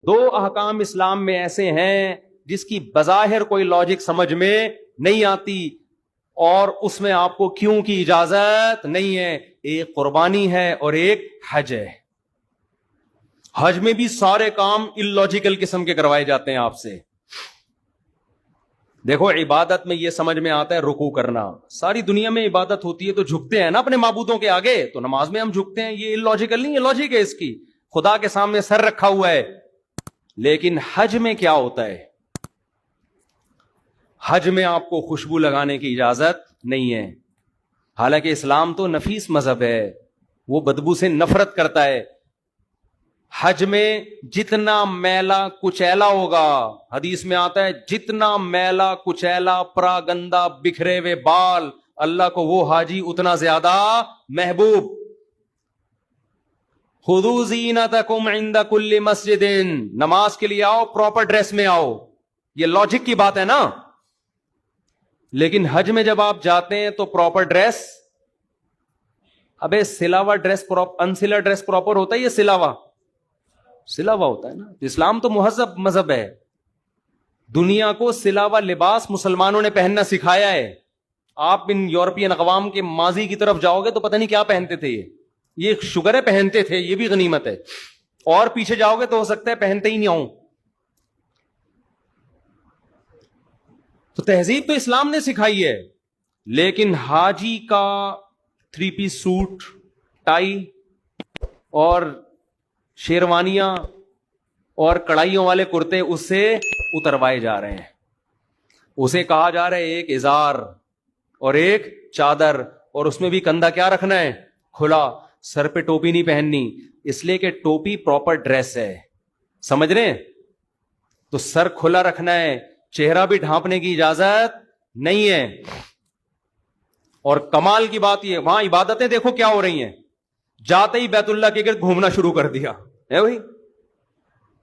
دو احکام اسلام میں ایسے ہیں جس کی بظاہر کوئی لاجک سمجھ میں نہیں آتی اور اس میں آپ کو کیوں کی اجازت نہیں ہے. ایک قربانی ہے اور ایک حج ہے. حج میں بھی سارے کام اللاجیکل قسم کے کروائے جاتے ہیں آپ سے. دیکھو عبادت میں یہ سمجھ میں آتا ہے رکوع کرنا. ساری دنیا میں عبادت ہوتی ہے تو جھکتے ہیں نا اپنے معبودوں کے آگے, تو نماز میں ہم جھکتے ہیں. یہ اللاجیکل نہیں, یہ لاجک ہے اس کی. خدا کے سامنے سر رکھا ہوا ہے. لیکن حج میں کیا ہوتا ہے؟ حج میں آپ کو خوشبو لگانے کی اجازت نہیں ہے. حالانکہ اسلام تو نفیس مذہب ہے, وہ بدبو سے نفرت کرتا ہے. حج میں جتنا میلا کچیلا ہوگا, حدیث میں آتا ہے جتنا میلا کچیلا پرا گندا بکھرے ہوئے بال, اللہ کو وہ حاجی اتنا زیادہ محبوب. خذوا زینتکم عند کل مسجد, نماز کے لیے آؤ پراپر ڈریس میں آؤ. یہ لاجک کی بات ہے نا. لیکن حج میں جب آپ جاتے ہیں تو پراپر ڈریس, ابے سلاوا ڈریس انسلا ڈریس پراپر ہوتا ہے, یہ سلاوا ہوتا ہے نا. اسلام تو مہذب مذہب ہے. دنیا کو سلاوا لباس مسلمانوں نے پہننا سکھایا ہے. آپ ان یورپین اقوام کے ماضی کی طرف جاؤ گے تو پتہ نہیں کیا پہنتے تھے. یہ شگر ہے پہنتے تھے, یہ بھی غنیمت ہے. اور پیچھے جاؤ گے تو ہو سکتا ہے پہنتے ہی نہیں ہوں. تو تہذیب تو اسلام نے سکھائی ہے. لیکن حاجی کا 3 پیس سوٹ, ٹائی اور شیروانیاں اور کڑھائیوں والے کرتے اس سے اتروائے جا رہے ہیں. اسے کہا جا رہا ہے ایک ازار اور ایک چادر, اور اس میں بھی کندھا کیا رکھنا ہے, کھلا. سر پہ ٹوپی نہیں پہننی, اس لیے کہ ٹوپی پراپر ڈریس ہے. سمجھ رہے ہیں؟ تو سر کھلا رکھنا ہے, چہرہ بھی ڈھانپنے کی اجازت نہیں ہے. اور کمال کی بات یہ, وہاں عبادتیں دیکھو کیا ہو رہی ہیں. جاتے ہی بیت اللہ کے گرد گھومنا شروع کر دیا ہے بھائی.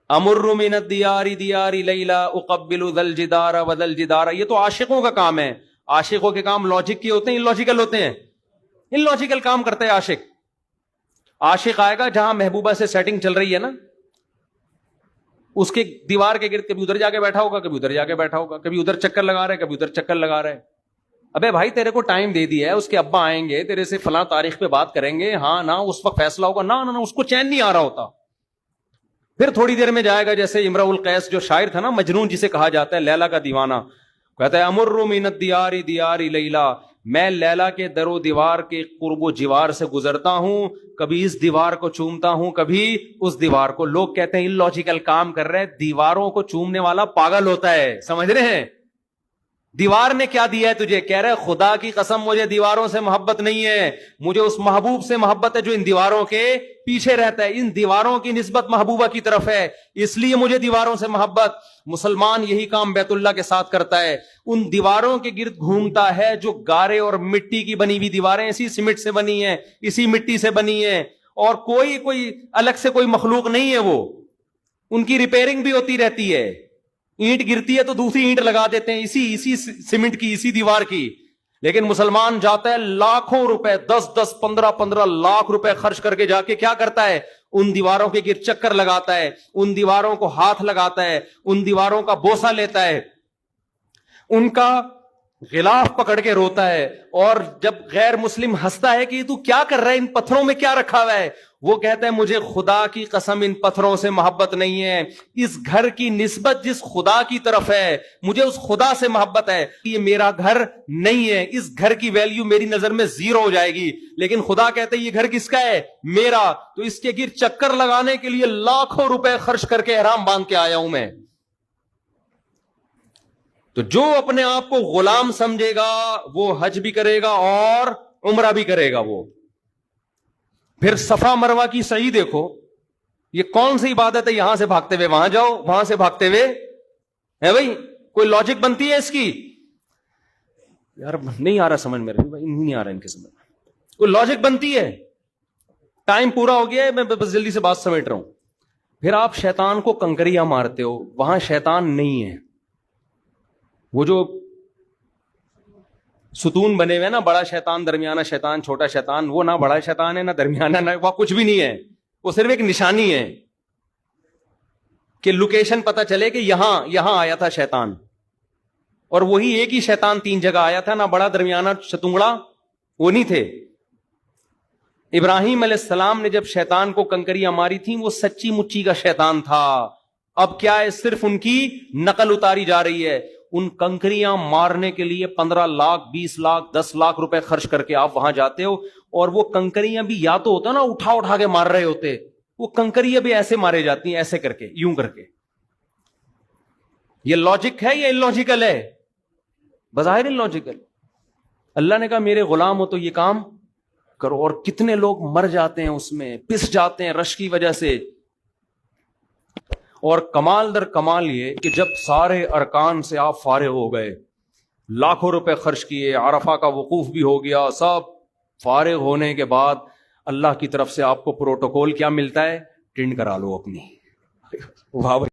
امر من الدیار دیار لیلا اقبل ذا الجدار وذا الجدار. یہ تو عاشقوں کا کام ہے. عاشقوں کے کام لاجک کے ہوتے ہیں, اللاجیکل ہوتے ہیں. اللاجیکل کام کرتا ہے عاشق. عاشق آئے گا جہاں محبوبہ سے سیٹنگ چل رہی ہے نا, اس کے دیوار کے گرد کبھی ادھر جا کے بیٹھا ہوگا, کبھی ادھر جا کے بیٹھا ہوگا, کبھی ادھر چکر لگا رہا ہے, کبھی ادھر چکر لگا رہا ہے. ابے بھائی تیرے کو ٹائم دے دیا ہے, اس کے ابا آئیں گے تیرے سے فلاں تاریخ پہ بات کریں گے, ہاں نا اس وقت فیصلہ ہوگا, نہ اس کو چین نہیں آ رہا ہوتا. پھر تھوڑی دیر میں جائے گا, جیسے امرؤ القیس جو شاعر تھا نا, مجنون جسے کہا جاتا ہے, لیلا کا دیوانہ, کہتا ہے امر من الدیار دیار لیلا, میں لیلا کے در و دیوار کے قرب و جوار سے گزرتا ہوں, کبھی اس دیوار کو چومتا ہوں کبھی اس دیوار کو. لوگ کہتے ہیں اللاجیکل کام کر رہے, دیواروں کو چومنے والا پاگل ہوتا ہے. سمجھ رہے ہیں؟ دیوار نے کیا دیا ہے تجھے؟ کہہ رہے خدا کی قسم مجھے دیواروں سے محبت نہیں ہے, مجھے اس محبوب سے محبت ہے جو ان دیواروں کے پیچھے رہتا ہے. ان دیواروں کی نسبت محبوبہ کی طرف ہے, اس لیے مجھے دیواروں سے محبت. مسلمان یہی کام بیت اللہ کے ساتھ کرتا ہے, ان دیواروں کے گرد گھومتا ہے جو گارے اور مٹی کی بنی ہوئی دیواریں, اسی سیمنٹ سے بنی ہیں, اسی مٹی سے بنی ہیں, اور کوئی الگ سے کوئی مخلوق نہیں ہے. وہ ان کی ریپیئرنگ بھی ہوتی رہتی ہے. اینٹ گرتی ہے تو دوسری اینٹ لگا دیتے ہیں اسی سیمنٹ کی, اسی دیوار کی. لیکن مسلمان جاتا ہے لاکھوں روپے, 10 15 لاکھ روپے خرچ کر کے جا کے کیا کرتا ہے, ان دیواروں کے گرد چکر لگاتا ہے, ان دیواروں کو ہاتھ لگاتا ہے, ان دیواروں کا بوسہ لیتا ہے, ان کا غلاف پکڑ کے روتا ہے. اور جب غیر مسلم ہنستا ہے کہ تو کیا کر رہا ہے, ان پتھروں میں کیا رکھا ہوا ہے, وہ کہتا ہے مجھے خدا کی قسم ان پتھروں سے محبت نہیں ہے, اس گھر کی نسبت جس خدا کی طرف ہے مجھے اس خدا سے محبت ہے. یہ میرا گھر نہیں ہے, اس گھر کی ویلیو میری نظر میں 0 ہو جائے گی. لیکن خدا کہتا ہے یہ گھر کس کا ہے, میرا, تو اس کے گرد چکر لگانے کے لیے لاکھوں روپے خرچ کر کے احرام باندھ کے آیا ہوں میں. تو جو اپنے آپ کو غلام سمجھے گا وہ حج بھی کرے گا اور عمرہ بھی کرے گا. وہ پھر صفا مروہ کی سعی دیکھو, یہ کون سی عبادت ہے, یہاں سے بھاگتے ہوئے وہاں جاؤ, وہاں سے بھاگتے ہوئے ہے بھائی, کوئی لاجک بنتی ہے اس کی؟ یار نہیں آ رہا سمجھ میں, نہیں آ رہا ان کے سمجھ میں, کوئی لاجک بنتی ہے؟ ٹائم پورا ہو گیا ہے, میں بس جلدی سے بات سمیٹ رہا ہوں. پھر آپ شیطان کو کنکریاں مارتے ہو, وہاں شیطان نہیں ہے. وہ جو ستون بنے ہوئے نا, بڑا شیطان, درمیانہ شیطان, چھوٹا شیطان, وہ نہ بڑا شیطان ہے نہ درمیانہ, نہ وہ کچھ بھی نہیں ہے, وہ صرف ایک نشانی ہے. کہ لوکیشن پتہ چلے کہ یہاں آیا تھا شیطان, اور وہی ایک ہی شیطان 3 جگہ آیا تھا, نہ بڑا درمیانہ شتونگڑا وہ نہیں تھے. ابراہیم علیہ السلام نے جب شیطان کو کنکریاں ماری تھیں وہ سچی مچی کا شیطان تھا. اب کیا ہے, صرف ان کی نقل اتاری جا رہی ہے. ان کنکریاں مارنے کے لیے 15 لاکھ 20 لاکھ 10 لاکھ روپے خرچ کر کے آپ وہاں جاتے ہو, اور وہ کنکریاں بھی یا تو ہوتا نا اٹھا کے مار رہے ہوتے, وہ کنکریاں بھی ایسے مارے جاتی ہیں, ایسے کر کے, یوں کر کے. یہ لاجک ہے یا اللاجیکل ہے؟ بظاہر اللاجیکل. اللہ نے کہا میرے غلام ہو تو یہ کام کرو, اور کتنے لوگ مر جاتے ہیں اس میں, پس جاتے ہیں رش کی وجہ سے. اور کمال در کمال یہ کہ جب سارے ارکان سے آپ فارغ ہو گئے, لاکھوں روپے خرچ کیے, عرفہ کا وقوف بھی ہو گیا, سب فارغ ہونے کے بعد اللہ کی طرف سے آپ کو پروٹوکول کیا ملتا ہے؟ ٹینڈ کرا لو اپنی. واہ.